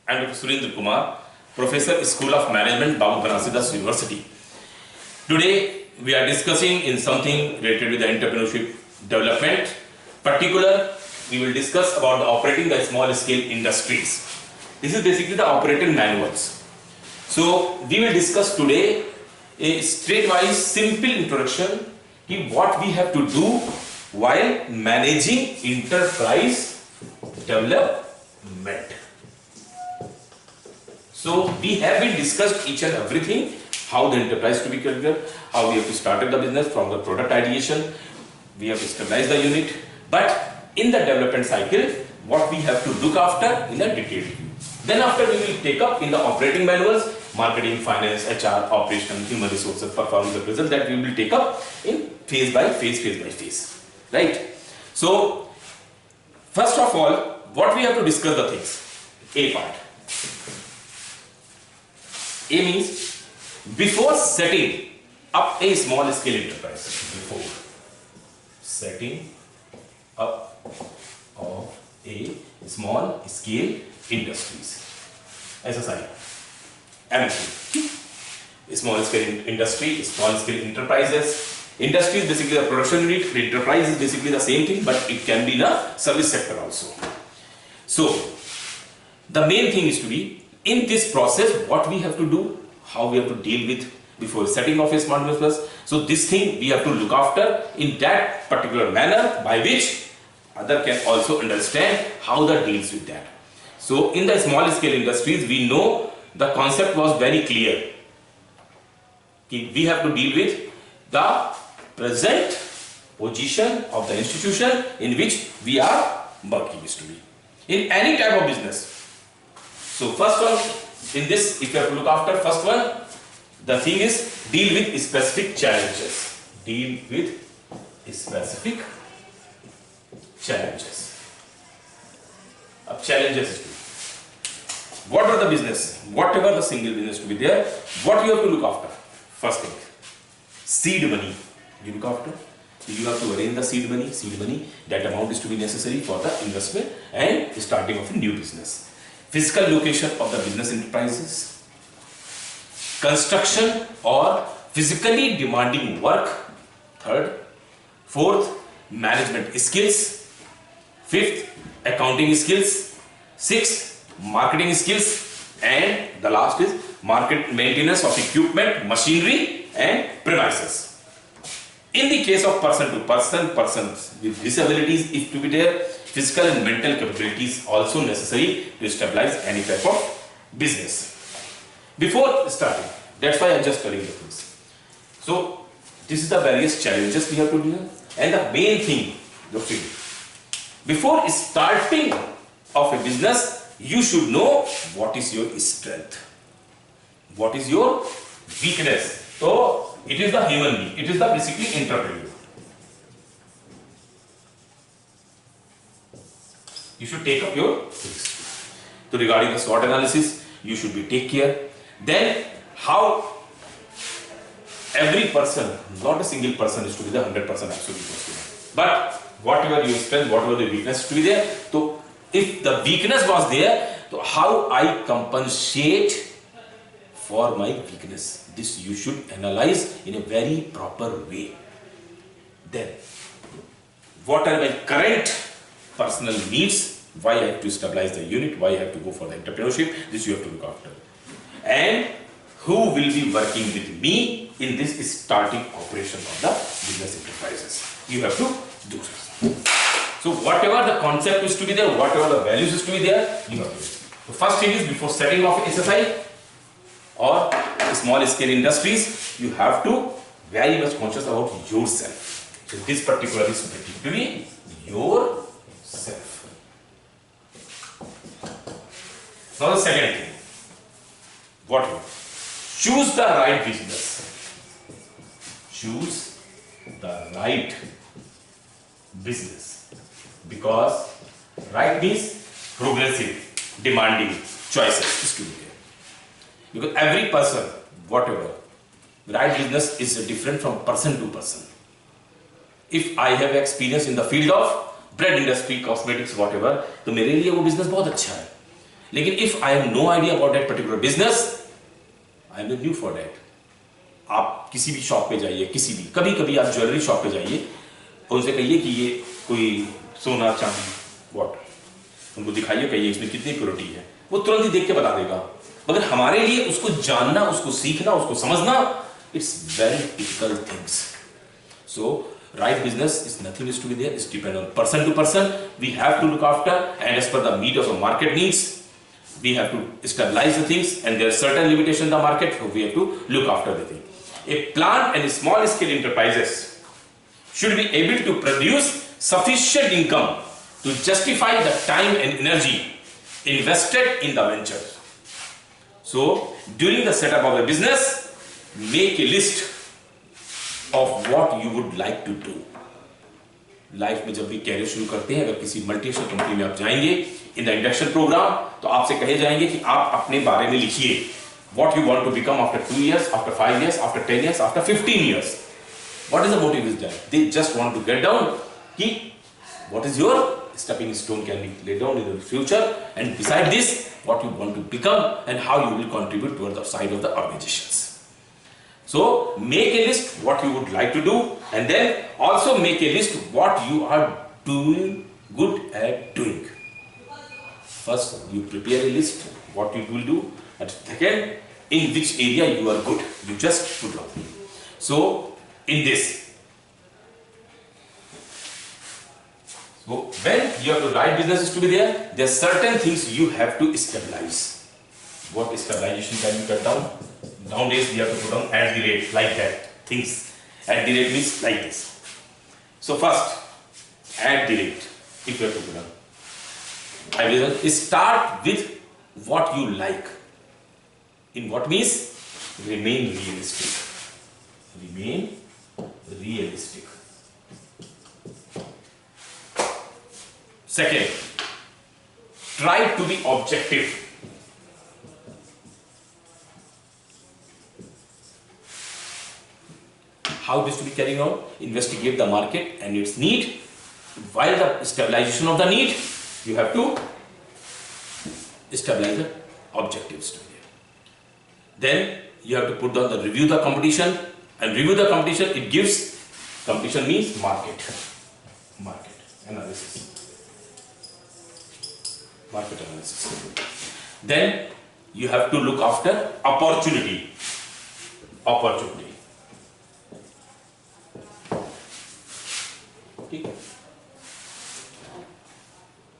I'm Dr. Surendra Kumar, Professor, School of Management, Babu Banarsidass University. Today, we are discussing in something related with the entrepreneurship development. Particular, we will discuss about the operating the small scale industries. This is basically the operating manuals. So, we will discuss today a straightwise simple introduction to what we have to do while managing enterprise development. So we have been discussed each and everything, how the enterprise to be created, how we have to start the business from the product ideation, we have to stabilize the unit, but in the development cycle, what we have to look after in a detailed view. Then after we will take up in the operating manuals, marketing, finance, HR, operation, human resources, performance appraisal, that we will take up in phase by phase, right? So first of all, what we have to discuss the things, A part. A means before setting up a small scale enterprise, before setting up of a small scale industries, SSI, everything. Small scale industry, small scale enterprises. Industry is basically the production unit, the enterprise is basically the same thing, but it can be the service sector also. So the main thing is to be in this process, what we have to do, how we have to deal with before setting off a small business. So this thing we have to look after in that particular manner by which other can also understand how the deals with that. So in the small scale industries, we know the concept was very clear. We have to deal with the present position of the institution in which we are working is to be in any type of business. So first one, in this, if you have to look after, first one, the thing is deal with specific challenges. Deal with specific challenges. Challenges. What are the business? Whatever the single business to be there, what you have to look after? First thing, seed money. You look after. You have to arrange the seed money. That amount is to be necessary for the investment and starting of a new business. Physical location of the business enterprises, construction or physically demanding work, third, fourth, management skills, fifth, accounting skills, sixth, marketing skills, and the last is market maintenance of equipment, machinery and premises. In the case of person to person, persons with disabilities, if to be there, physical and mental capabilities also necessary to stabilize any type of business. Before starting, that's why I'm just telling you things. So this is the various challenges we have to deal, and the main thing, before starting of a business, you should know what is your strength, what is your weakness. So it is the human being, it is the basically entrepreneur. You should take up your things. So regarding the SWOT analysis, you should be take care. Then how every person, not a single person is to be the 100% absolute person. But whatever your strength, whatever the weakness to be there. So if the weakness was there, so how I compensate for my weakness? This you should analyze in a very proper way. Then what are my current personal needs, why I have to stabilize the unit, why I have to go for the entrepreneurship, this you have to look after. And who will be working with me in this starting operation of the business enterprises. You have to do so. So whatever the concept is to be there, whatever the values is to be there, you have to do. The first thing is before setting off SSI or small scale industries, you have to very much conscious about yourself. So this particular is particularly yourself. Now the second thing, what you choose the right business. Choose the right business, because right means progressive, demanding choices is to be there. Because every person, whatever, right business is different from person to person. If I have experience in the field of bread industry, cosmetics, whatever, तो मेरे लिए वो business बहुत अच्छा है. लेकिन if I have no idea about that particular business, I am new for that. आप किसी भी शॉप पे जाइए, किसी भी, कभी कभी आप ज्वेलरी शॉप पे जाइए और उनसे कहिए कि ये कोई सोना चांदी वॉट, उनको दिखाइए, कहिए इसमें कितनी प्योरिटी है, वो तुरंत ही देख के बता देगा। मगर हमारे लिए उसको जानना, उसको सीखना, उसको समझना, it's very difficult things. So right business is nothing is to be there, it's depend on person to person. We have to look after, and as per the need of the market needs, we have to stabilize the things, and there are certain limitations in the market, so we have to look after the thing. A plant and small scale enterprises should be able to produce sufficient income to justify the time and energy invested in the venture. So during the setup of the business, make a list of what you would like to do. Life में जब भी career शुरू करते हैं, अगर किसी multinational company में आप जाएंगे इन द इंडक्शन प्रोग्राम, तो आपसे कहे जाएंगे कि आप अपने बारे में लिखिए, what you want to become after 2 years, after 5 years, after 10 years, after 15 years. What is the motive is that? They just want to get down कि what is your stepping stone can be laid down in the future, and beside this, what you want to become and how you will contribute toward the side of the organizations. So make a list what you would like to do, and then also make a list what you are doing good at doing. First you prepare a list what you will do, and second in which area you are good, you just put down. So in this, so when you have to write businesses to be there are certain things you have to stabilize. What stabilization can you cut down? Nowadays we have to put down at the rate, like that things. At the rate means like this. So first, at the rate, if you have to put down, I will start with what you like. In what means? Remain realistic. Remain realistic. Second, try to be objective. How it is to be carried out? Investigate the market and its need. While the stabilization of the need, you have to stabilize the objectives to be there. Then you have to put down the review the competition, and review the competition. It gives, competition means market analysis. Market analysis. Then you have to look after opportunity.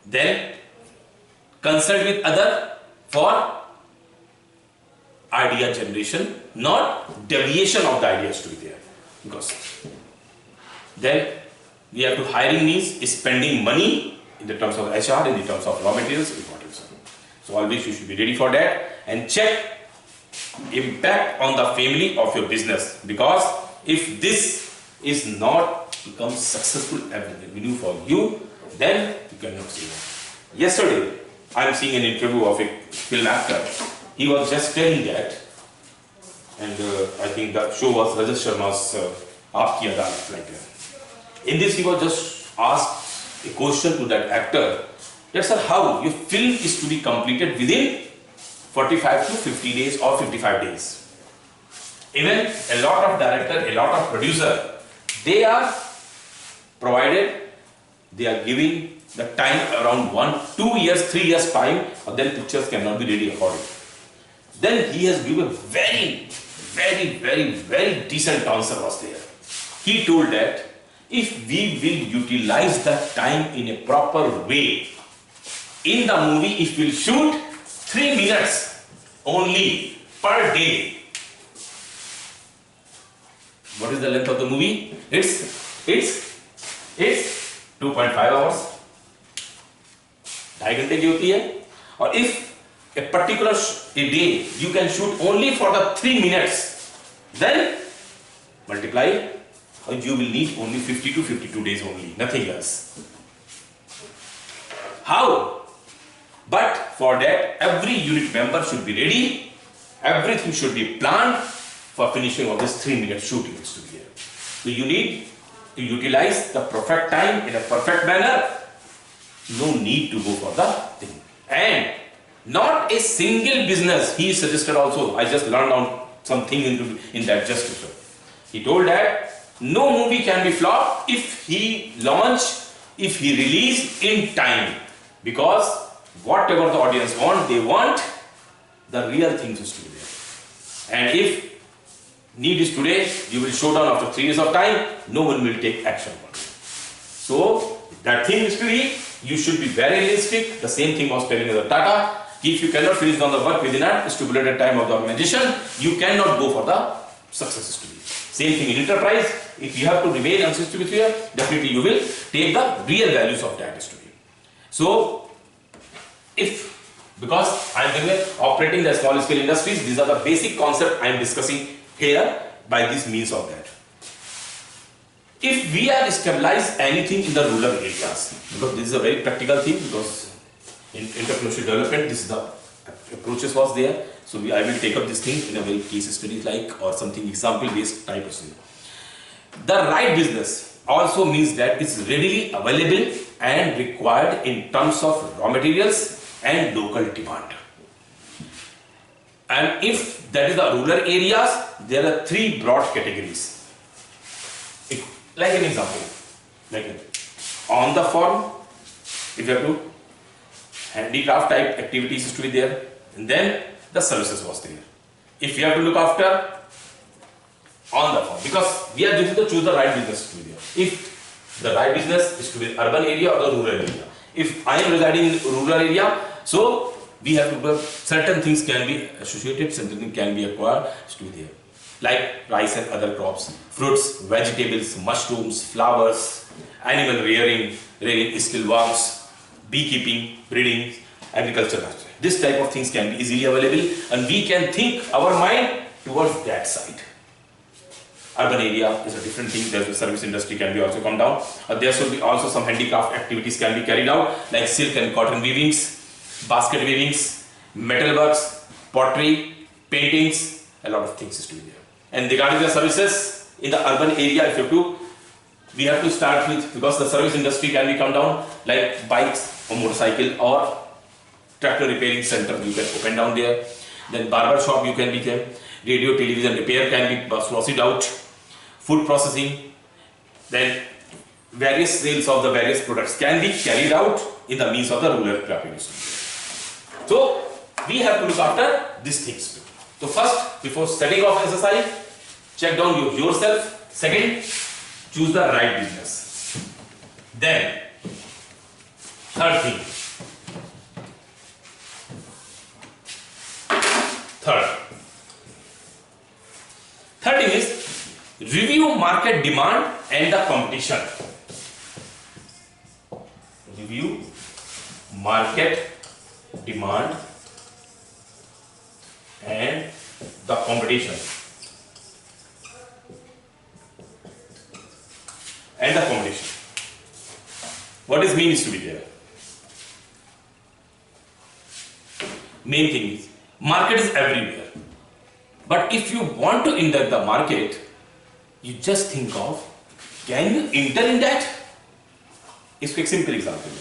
Then consult with other for idea generation, not deviation of the ideas to be there. Because then we have to hiring means spending money in the terms of HR, in the terms of raw materials, important. So always you should be ready for that, and check impact on the family of your business, because if this is not become successful avenue for you, then you cannot see that. Yesterday, I am seeing an interview of a film actor. He was just telling that, and I think the show was Rajat Sharma's Aapki Adalat, like that. In this, he was just asked a question to that actor, that sir, how your film is to be completed within 45 to 50 days or 55 days. Even a lot of director, a lot of producer, they are provided, they are giving the time around 1, 2 years, 3 years time, or then pictures cannot be ready accordingly. Then he has given very decent answer was there. He told that if we will utilize that time in a proper way, in the movie, if we will shoot 3 minutes only per day. What is the length of the movie? It's 2.5 hours. 2.5 घंटे की होती है, और if a particular day you can shoot only for the 3 minutes, then multiply, and you will need only 50 to 52 days only, nothing else. How? But for that, every unit member should be ready, everything should be planned for finishing of this 3-minute shooting is to be here. So you need to utilize the perfect time in a perfect manner. No need to go for the thing. And Not a single business. He suggested also. I just learned on something in that just. He told that no movie can be flop if he release in time, because whatever the audience want, they want the real things to be there. And if need is today, you will show down after 3 years of time, no one will take action. So that thing is to be, you should be very realistic. The same thing was telling the Tata. If you cannot finish down the work within a stipulated time of the organization, you cannot go for the success story. Same thing in enterprise. If you have to remain on system here, definitely you will take the real values of that story. So, because I am operating the small scale industries, these are the basic concepts I am discussing here by this means of that. If we are stabilize anything in the rural areas, because this is a very practical thing, because in entrepreneurship development, this is the approaches was there. So I will take up this thing in a very case study like or something example based type of thing. The right business also means that it's readily available and required in terms of raw materials and local demand. And if that is the rural areas, there are 3 broad categories. Like an example, like on the farm, if you have to handicraft type activities is to be there, and then the services was there. If you have to look after on the farm, because we are going to choose the right business to be there. If the right business is to be urban area or the rural area. If I am residing in rural area, so we have to certain things can be associated, certain things can be acquired to be there. Like rice and other crops, fruits, vegetables, mushrooms, flowers, animal rearing, still worms, beekeeping, breeding, agriculture. This type of things can be easily available, and we can think our mind towards that side. Urban area is a different thing. There's a service industry can be also come down. There should be also some handicraft activities can be carried out, like silk and cotton weavings, basket weavings, metalworks, pottery, paintings, a lot of things is to be there. And regarding the services in the urban area, if you have to, we have to start with, because the service industry can be come down, like bikes or motorcycle or tractor repairing center you can open down there. Then barber shop you can become, radio, television repair can be proceed out, food processing, then various sales of the various products can be carried out in the means of the rural industry. So we have to look after these things too. So first, before setting off SSI, check down yourself. Second, choose the right business. Then, third thing. Third thing is review market demand and the competition. Review market demand and the competition. And the competition. What is mean is to be there. Main thing is market is everywhere. But if you want to enter the market, you just think of, can you enter in that? इसको एक simple example है.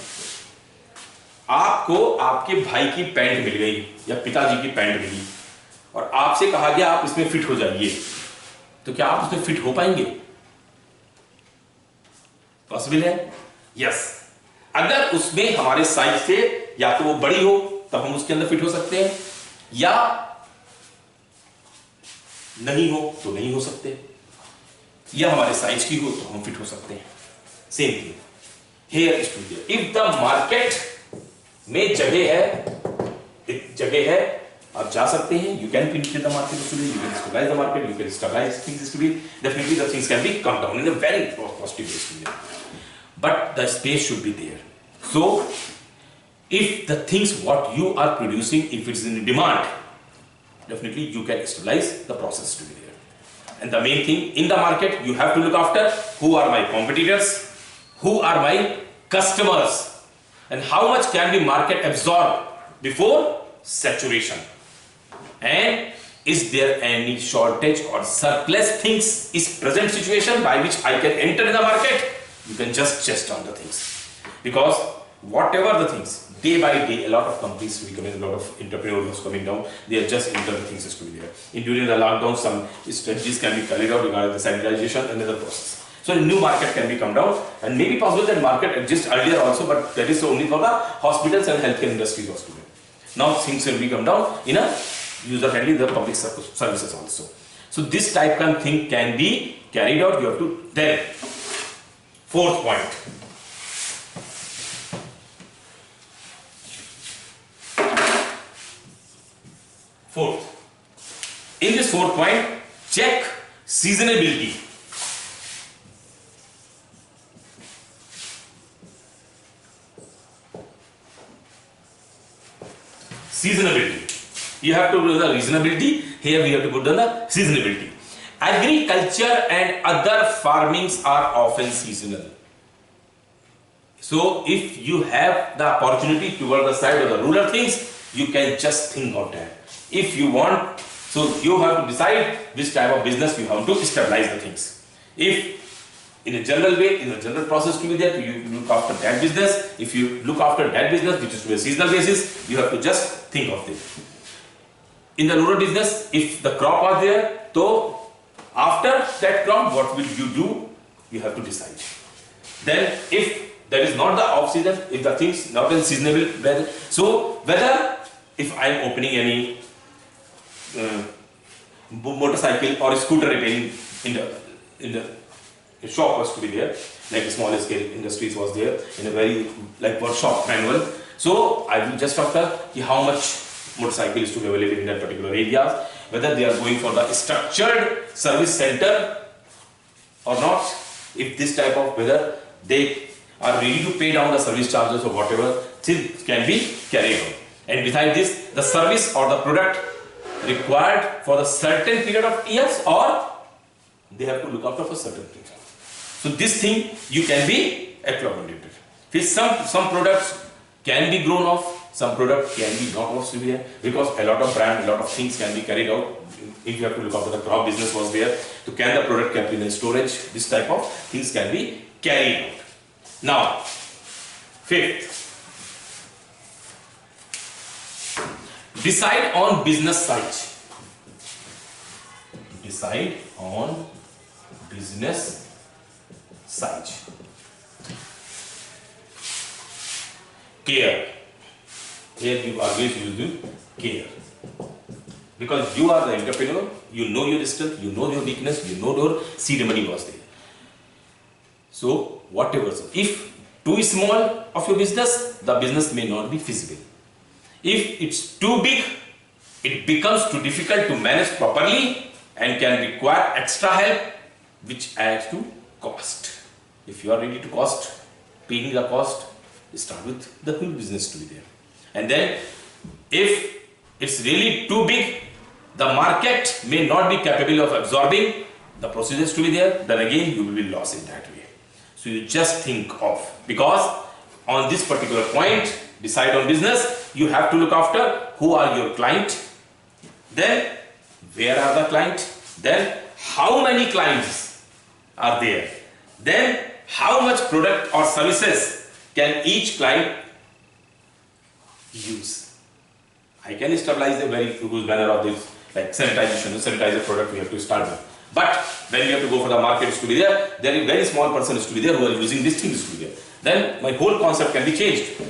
आपको आपके भाई की pant मिल गई या पिताजी की पैंट मिली और आपसे कहा गया आप इसमें फिट हो जाइए, तो क्या आप उसमें फिट हो पाएंगे? पॉसिबल है? यस. अगर उसमें हमारे साइज से या तो वो बड़ी हो तब हम उसके अंदर फिट हो सकते हैं, या नहीं हो तो नहीं हो सकते, या हमारे साइज की हो तो हम फिट हो सकते हैं. Same thing here is to here. If the market में जगह है, आप जा सकते हैं. You can penetrate the market, you can stabilize the market, you can stabilize things to be, definitely the things can be come down in a very positive way. But the space should be there. So if the things what you are producing, if it's in demand, definitely you can stabilize the process to be there. And the main thing in the market, you have to look after who are my competitors, who are my customers, and how much can the market absorb before saturation, and is there any shortage or surplus things is present situation by which I can enter in the market. You can just chest on the things, because whatever the things, day by day, a lot of companies becoming, a lot of entrepreneurs coming down. They are just internal things is to be there. In during the lockdown, some strategies can be carried out regarding the sanitization and other process. So a new market can be come down, and maybe possible that market exists earlier also, but that is only for the hospitals and healthcare industries also. Now things will be come down in a user friendly the public services also. So this type of thing can be carried out. You have to then fourth point. In this fourth point, check seasonability. Seasonability. You have to do the reasonability. Here we have to put down the seasonability. Agriculture and other farmings are often seasonal. So if you have the opportunity toward the side of the rural things, you can just think of that. If you want, so you have to decide which type of business you have to stabilize the things. If in a general way, in a general process to be there, you look after that business. If you look after that business, which is to a seasonal basis, you have to just think of it. In the rural business, if the crop are there, so after that crop, what will you do? You have to decide. Then if that is not the off season, if the things not in seasonable, so whether if I am opening any motorcycle or scooter retailing in the shop was to be there, like a small scale industries was there in a very like workshop manual. So I will just after how much motorcycle is to be available in that particular areas, whether they are going for the structured service center or not, if this type of whether they are ready to pay down the service charges or whatever things can be carried out. And besides this, the service or the product required for a certain period of years, or they have to look after for certain things. So this thing you can be accommodated. Some products can be grown off, some product can be not off severe, because a lot of brand, a lot of things can be carried out. If you have to look after the crop business was there, to can the product kept in storage, this type of things can be carried out. Now, fifth, decide on business size. Decide on business size. Care. Here you always use the care. Because you are the entrepreneur, you know your strength, you know your weakness, you know your seed money was there. So whatever, if too small of your business, the business may not be feasible. If it's too big, it becomes too difficult to manage properly and can require extra help, which adds to cost. If you are ready to paying the cost, start with the whole business to be there. And then if it's really too big, the market may not be capable of absorbing the procedures to be there, then again you will be lost in that way. So you just think of, because on this particular point, decide on business, you have to look after who are your client, then where are the client, then how many clients are there, then how much product or services can each client use. I can stabilize a very huge banner of this, like sanitizer product we have to start with. But when we have to go for the market is to be there is very small person is to be there who are using these things to be there. Then my whole concept can be changed.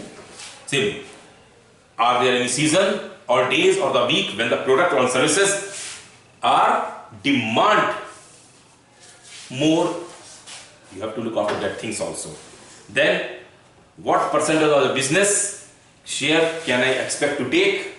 See, are there any season or days or the week when the product or services are demand more? You have to look after that things also. Then what percentage of the business share can I expect to take?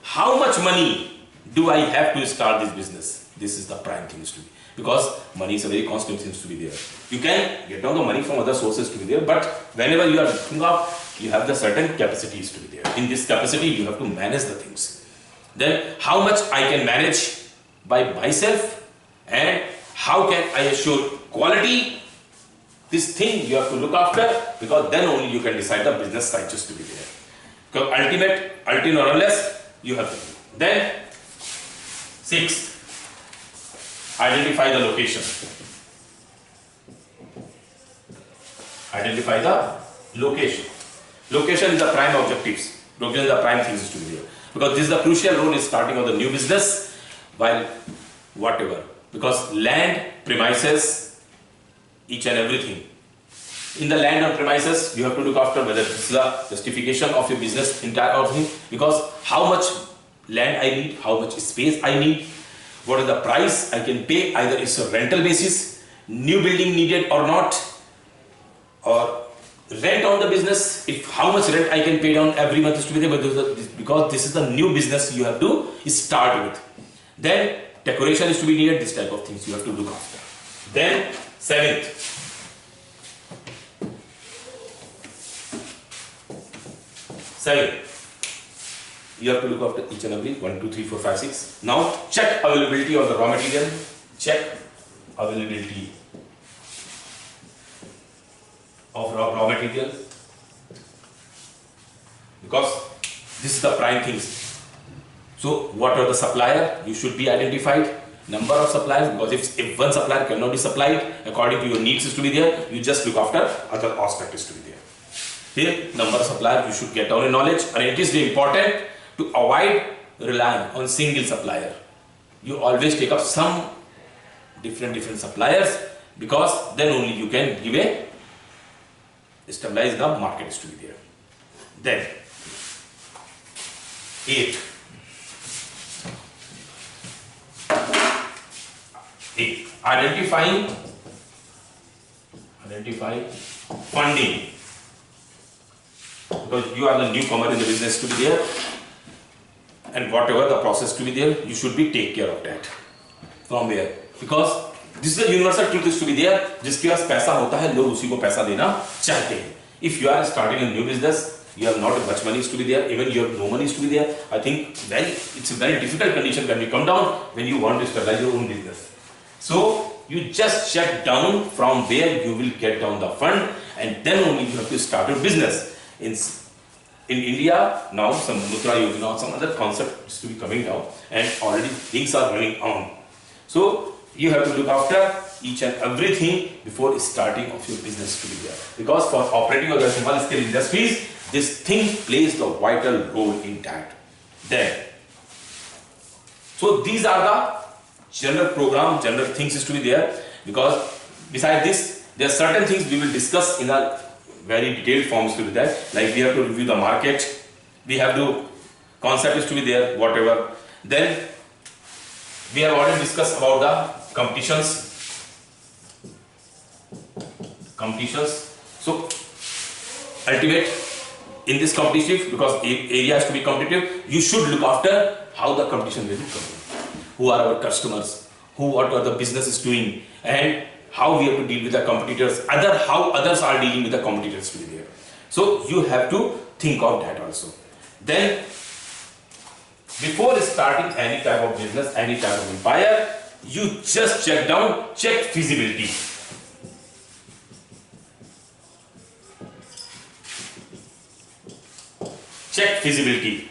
How much money do I have to start this business? This is the prime thing to be, because money is a very constant thing to be there. You can get down the money from other sources to be there, but whenever you are looking up, you have the certain capacities to be there. In this capacity, you have to manage the things. Then how much I can manage by myself, and how can I assure quality? This thing you have to look after, because then only you can decide the business sizes to be there. Because ultimate or unless you have to do. Then sixth, identify the location. Identify the location. Location is the prime objectives. Location is the prime things to be there. Because this is the crucial role in starting of the new business, while whatever. Because land, premises, each and everything. In the land and premises, you have to look after whether this is the justification of your business entire thing. Because how much land I need, how much space I need, what is the price I can pay, either it's a rental basis, new building needed or not, or rent on the business, if how much rent I can pay down every month is to be there, because this is the new business you have to start with. Then decoration is to be needed, this type of things you have to look after. Then seventh, you have to look after each and every 1, 2, 3, 4, 5, 6. Now check availability of the raw material, check availability of raw material, because this is the prime things. So what are the supplier? You should be identified, number of suppliers, because if one supplier cannot be supplied according to your needs is to be there, you just look after other aspect is to be there. Here, number of suppliers, you should get down in knowledge, and it is very important to avoid relying on single supplier. You always take up some different suppliers, because then only you can give a stabilize the market is to be there. Then 8. Identifying funding, because you are the newcomer in the business to be there, and whatever the process to be there, you should be take care of that. From where? Because this is the universal truth is to be there. जिसके पास पैसा होता है लोग उसी को पैसा देना चाहते हैं. If you are starting a new business, you have not much money is to be there, even you have no money is to be there, I think it's a very difficult condition when you come down when you want to stabilize your own business. So you just check down from where you will get down the fund, and then only you have to start your business. In India now some Mudra Yojana or some other concept is to be coming down, and already things are running on. So you have to look after each and everything before starting of your business to be there. Because for operating of the small scale industries, this thing plays the vital role in that. Then, so these are the general program, general things is to be there. Because beside this, there are certain things we will discuss in a very detailed forms to be there. Like we have to review the market, we have to concept is to be there, whatever. Then we have already discussed about the competitions. So ultimate in this competitive, because area has to be competitive, you should look after how the competition will be coming. Who are our customers? What are the businesses doing? And how we have to deal with the competitors, how others are dealing with the competitors to be there. So you have to think of that also. Then before starting any type of business, any type of empire, you just check feasibility. Check feasibility.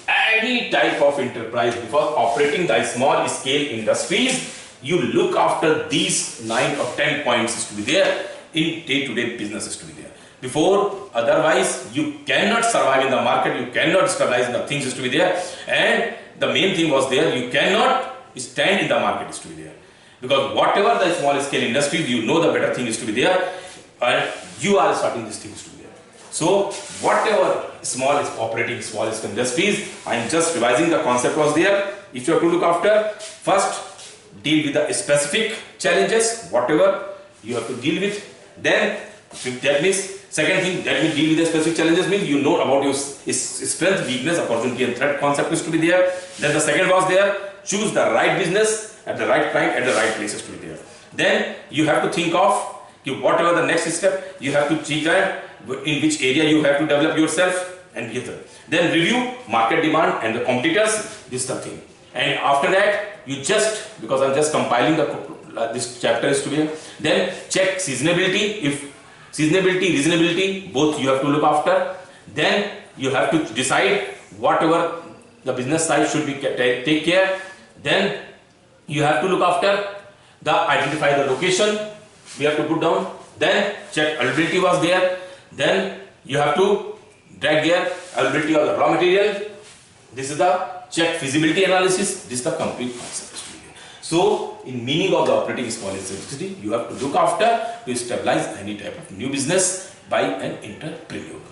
Any type of enterprise, because operating the small scale industries, you look after these 9 or 10 points to be there in day-to-day businesses to be there. Before, otherwise, you cannot survive in the market, you cannot stabilize the things to be there, and the main thing was there, you cannot stand in the market is to be there. Because whatever the small scale industries, you know the better thing is to be there, and you are starting these things to be there. So, whatever operating small scale industries, I am just revising the concept was there. If you have to look after, first, deal with the specific challenges, whatever you have to deal with. Then, that means, second thing, that means deal with the specific challenges means you know about your strength, weakness, opportunity and threat concept is to be there. Then the second was there, choose the right business at the right time, at the right places to be there. Then, you have to think of whatever the next step, you have to check that in which area you have to develop yourself and the other. Then review market demand and the competitors, this is the thing. And after that, you just, because I'm just compiling this chapter is to be here, then check seasonability. If seasonability, reasonability, both you have to look after. Then you have to decide whatever the business side should be take care. Then you have to look after identify the location we have to put down. Then check availability was there. Then You have to drag gear, availability of the raw material. This is the check feasibility analysis. This is the complete concept. So, in meaning of the operating small electricity, you have to look after to stabilize any type of new business by an entrepreneur.